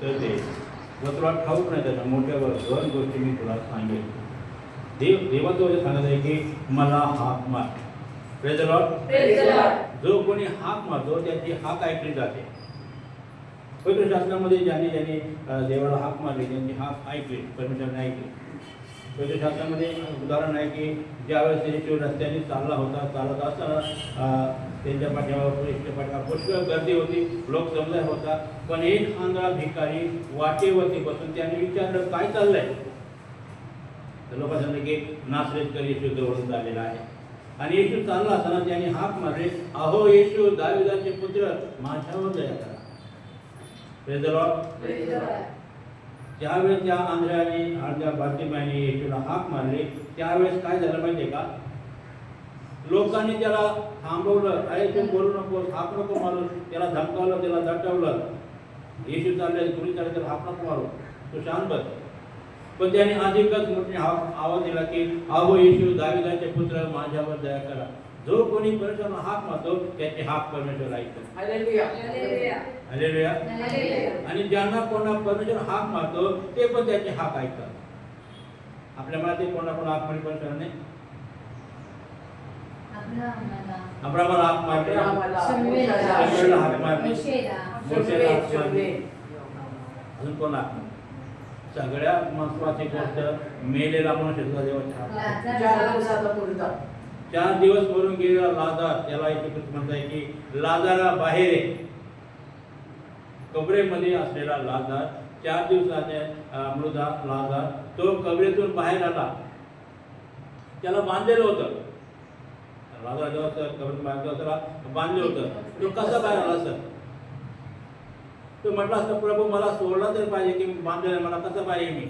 तर ते व तुला ठाऊक नाही त्याच्या मोठ्यावर दोन गोष्टी मी तुला सांगेन. देवाचं वचन सांगत आहे की मला हाक मार. Praise the Lord. जो कोणी हाक मारतो त्याची हाक ऐकली जाते. पवित्र शास्त्रामध्ये ज्यांनी देवाला हाक मारली त्यांची हाक ऐकली, परमेश्वराने ऐकली. पवित्र शास्त्रामध्ये उदाहरण आहे की ज्यावेळेस येशू रस्त्याने चालत असताना त्यांच्या पाठीमागे पुष्कळ गर्दी होती, लोक जमला होता. पण एक आंधळा भिकारी वाटेवरती बसून त्याने विचारलं काय चाललंय. तर लोक सांगले की नासरेतकर येशू जवळून चाललेला आहे. आणि येशू चालला असताना त्याने हाक मारले, अहो येशू दाविदाचे पुत्र माझ्यावर दया करा. Praise the Lord. ज्यावेळेस त्या आंधळ्याने अर्ध्या बारतीमाने येशूला हाक मारली त्यावेळेस काय झालं माहितीये का, लोकांनी त्याला थांबवलं. अरे तू बोलू नको, हाक नको मारू. त्याला धमकावलं, त्याला दटवलं. येशू चालले, कुणी चालले त्याला हाक नको मारू, तू शांत बस. पण त्याने अधिकच मोठे आवाज दिला की अहो येशू दाविदाचे पुत्र माझ्यावर दया करा. जो कोणी परमेश्वराला हाक मारतो त्याची हाक परमेश्वर ऐकतो. हालेलुया. हालेलुया. आणि ज्यांना कोणा परमेश्वर हाक मारतो ते पण त्याची हाक ऐकतात. आपल्या मनात कोणा हाक मारली परमेश्वराने. अब्राहमाला हाक मारली, शमूएलला हाक मारली, मोशेला हाक मारली. अजून कोण हाक मारली. सगळ्यात महत्वाची गोष्ट मेलेला मनुष्य देवाच्या 4 दिवस मरून गेलेला लाजार, त्याला इथे म्हणताय की लाजारा बाहेर आहे. कबरेमध्ये असलेला लाजार, 4 दिवसाचा मृदा लाजार, तो कबरेतून बाहेर आला. त्याला बांधलेलं होतं. लाजार जेव्हा कबरेतून बाहेर त्याला बांधलं होतं. तो कसा बाहेर आला सर. तो म्हटला असता प्रभू मला सोडला तर पाहिजे की बांधलेला मला कसं पाहिजे मी.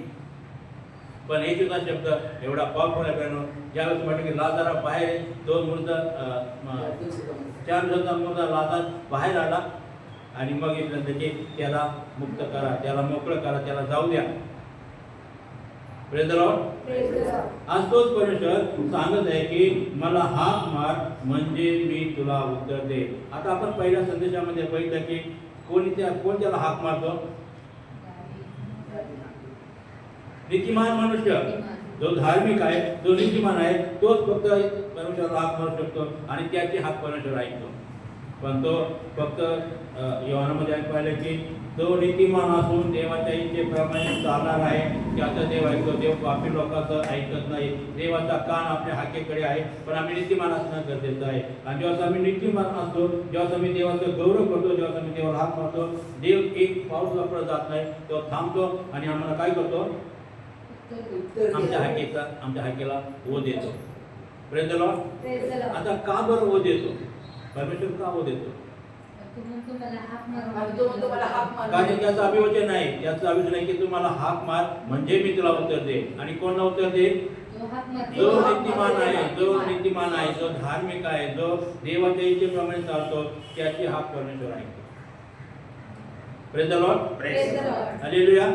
पण येशूचा शब्द एवढा पॉवरफुल आहे बहिणो. ज्यावेळेस म्हटलं की लाजारा बाहेर, तो मृदा 4 दिवसाचा मृदा लाजार बाहेर आला आणि मग इथलं की त्याला मुक्त करा, त्याला मोकळं करा, त्याला जाऊ द्या. Praise the Lord. आज तोच परमेश्वर सांगत आहे की मला हाक मार म्हणजे मी तुला उत्तर दे. आता आपण पहिल्या संदेशामध्ये बघितलं की कोण त्याला हाक मारतो. नीतिमान मनुष्य, जो धार्मिक आहे, जो नीतिमान आहे, तोच फक्त परमेश्वराला हाक मारू शकतो आणि त्याची हाक परमेश्वर ऐकतो. पण तो फक्त योहानामध्ये आपण पाहिलं की जो नीतिमान असून देवाच्या इच्छेप्रमाणे चालणार आहे त्याचा देव ऐकतो. देव पापी लोकांचं ऐकत नाही. देवाचा कान आपल्या हाकेकडे आहे. पण आम्ही नीतिमान असणं गरजेचं आहे. आणि जेव्हा आम्ही नीतिमान असतो, जेव्हा आम्ही देवाचं गौरव करतो, जेव्हा आम्ही देवाला हाक मारतो, देव एक पाऊल वापरत जात नाही, तो थांबतो आणि आम्हाला काय करतो, आमच्या हाकेला ओ देतो. Praise the Lord. आता का बरं ओ देतो परमेश्वर, का ओ देतो. कारण त्याचं अभिवचन आहे, त्याचं अभिवचन आहे की तुम्हाला हाक मार म्हणजे मी तुला उत्तर दे. आणि कोण उत्तर दे. जो नीतिमान आहे, जो धार्मिक आहे, जो देवाच्या इच्छेप्रमाणे चालतो त्याची हाक परमेश्वर ऐकतो. Praise the Lord. हालेलुया.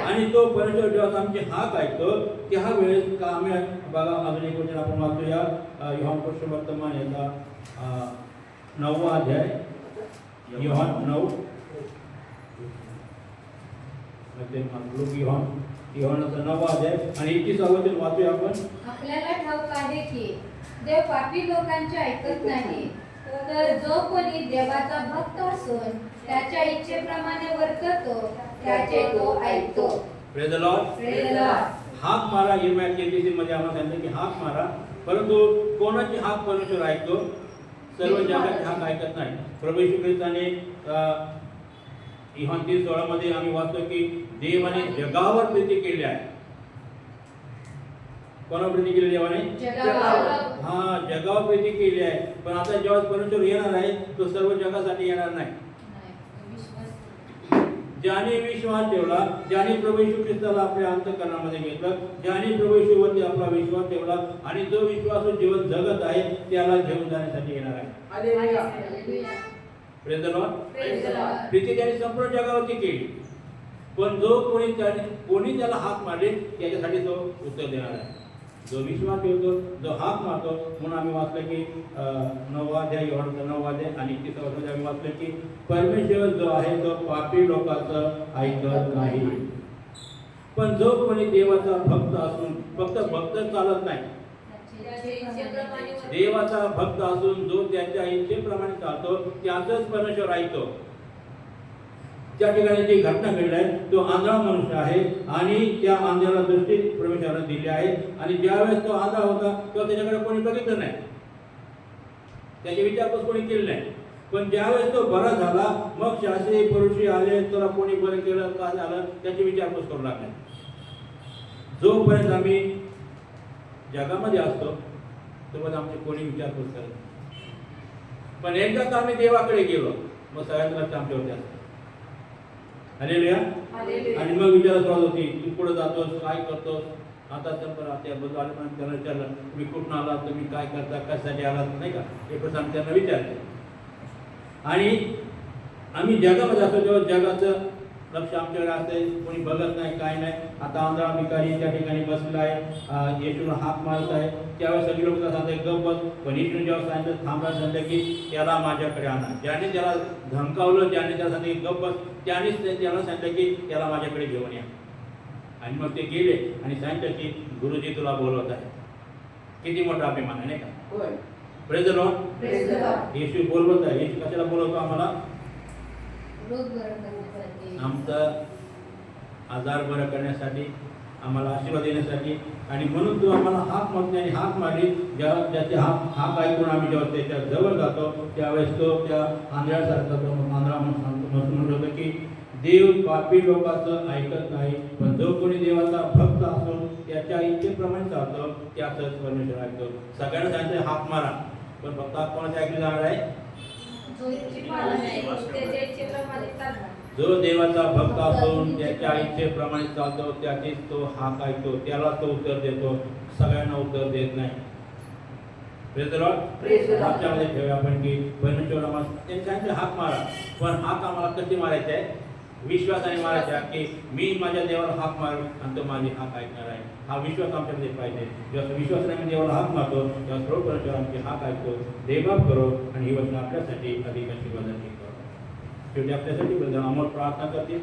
आणि तो परमेश्वर जेव्हा आमची हाक ऐकतो त्यावेळेस का आम्ही बघा अजून एक वचन आपण वाचूया. योहान सुवर्तमान याचा 9वा अध्याय, योहान 9. योहानाचा 9वा अध्याय आणि 21वा वचन वाचूया आपण. आपल्याला ठाऊक आहे की देव पापी लोकांचे ऐकत नाही, तर जो कोणी देवाचा भक्त असून त्याच्या इच्छेप्रमाणे वर्ततो त्याचे तो ऐकतो. Praise the Lord. हाक मारा. यिर्मया 33 मध्ये आम्हाला सांगितलं की हाक मारा. परंतु कोणाची हाक परमेश्वर ऐकतो. सर्व जगाची हाक ऐकत नाही. प्रभू येशू ख्रिस्ताने योहान 3:16 मध्ये आम्ही वाचतो की देवाने जगावर प्रीती केली आहे. कोणावर प्रीती केली देवाने. जगावर प्रीती केली आहे. पण आता जेव्हा परमेश्वर येणार आहे तो सर्व जगासाठी येणार नाही. ज्याने विश्वास ठेवला, ज्याने प्रभू येशू ख्रिस्ताला आपल्या अंतःकरणामध्ये घेतलं, ज्याने प्रभू येशूवरती आपला विश्वास ठेवला आणि जो विश्वासू जीवन जगत आहे त्याला घेऊन जाण्यासाठी येणार आहे. Hallelujah. Praise the Lord. Preeti त्याने संपूर्ण जगावरती केली. पण जो कोणी त्याला हाक मारले त्याच्यासाठी तो उत्तर देणार आहे. जो विश्वास ठेवतो, जो हाक मारतो. म्हणून आम्ही वाचलं की 9 अध्याय योहानचा 9 अध्याय आणि 31 वचनात आम्ही वाचलं की परमेश्वर जो आहे तो पापी लोकांचं ऐकत नाही. पण जो कोणी देवाचा भक्त असून फक्त भक्त चालत नाही, देवाचा भक्त असून जो त्याच्या इच्छेप्रमाणे चालतो त्याचंच परमेश्वर ऐकतो. त्या ठिकाणी जी घटना घडली आहे तो आंधळा मनुष्य आहे आणि त्या आंधळ्याला दृष्टी परमेश्वराने दिली आहे. आणि ज्यावेळेस तो आंधळा होता तेव्हा त्याच्याकडे कोणी बघितलं नाही, त्याची विचारपूस कोणी केली नाही. पण ज्यावेळेस तो बरा झाला मग शास्त्री पुरुषी आले, त्याला कोणी बरं केलं का झालं त्याची विचारपूस करू लागले. जोपर्यंत आम्ही जगामध्ये असतो तोपर्यंत आमची कोणी विचारपूस करत नाही. पण एकदा आम्ही देवाकडे गेलो मग सगळ्यांना लक्ष आमच्यावरती असतं. हालेलुया. आणि मग विचारत राहत होती, तू पुढे जातोस, काय करतोस. आता त्याबद्दल आले पण त्यांना विचारलं, तुम्ही कुठून आलात, तुम्ही काय करता, कशासाठी आलात, नाही का, हे प्रश्न त्यांना विचारले. आणि आम्ही जगामध्ये असतो तेव्हा जगाचं लक्ष आमच्याकडे असते, कोणी बघत नाही, काय नाही. आता आंधळा भिकारी त्या ठिकाणी बसलेला आहे, येशूला हाक मारत आहे. त्यावेळेस सगळी लोक सांगतात गप्प बस. पण येशूने जेव्हा सांगितलं थांबा, सांगितलं की त्याला माझ्याकडे आणा. ज्याने त्याला धमकावलं, ज्याने त्याला सांगितलं गप्प बस, त्यानेच त्याला सांगितलं की त्याला माझ्याकडे घेऊन या. आणि मग ते गेले आणि सांगितलं की गुरुजी तुला बोलवत आहे. किती मोठा अभिमान आहे, नाही का. Praise the Lord. येशू बोलवत आहे. येशू कशाला बोलवतो आम्हाला? रोग बरं करण्यासाठी, आमचा आजार बरं करण्यासाठी, आम्हाला आशीर्वाद देण्यासाठी. आणि म्हणून तो आम्हाला हाक मारते आणि हाक मारली. ज्याचे हाक ऐकून आम्ही जेव्हा त्याच्या जवळ जातो त्यावेळेस तो त्या आंधळ्यासारखा तो आंधळा म्हणून होतो की देव पापी लोकांचं ऐकत नाही, पण जो कोणी देवाचा भक्त असून त्याच्या इच्छेप्रमाणे चालतो त्याचंच परमेश्वर ऐकतो. सगळ्यांना सांगितलं हाक मारा, पण फक्त हाक कोणाची ऐकली जाणार आहे? जो देवाचा भक्त असून त्याच्या इच्छेप्रमाणे चालतो त्याचीच तो हाक ऐकतो, त्याला तो उत्तर देतो, सगळ्यांना उत्तर देत नाही. Praise the Lord. आमच्यामध्ये ठेवूया आपण की परमेश्वर आम्हाला त्यांनी सांगितलं हाक मारा, पण हाक आम्हाला कधी मारायचा आहे? विश्वासाने मारायचा की मी माझ्या देवाला हाक मारू आणि तो माझी हाक ऐकणार आहे. हा विश्वास आमच्यामध्ये पाहिजे. जेव्हा विश्वासाने आम्ही देवाला हाक मारतो तेव्हा सर्व परमेश्वर आमची हाक ऐकतो. देवबाप करो आणि ही वचन आपल्यासाठी अधिक आशीर्वादाची करो. शेवटी आपल्यासाठी अमोल प्रार्थना करतील.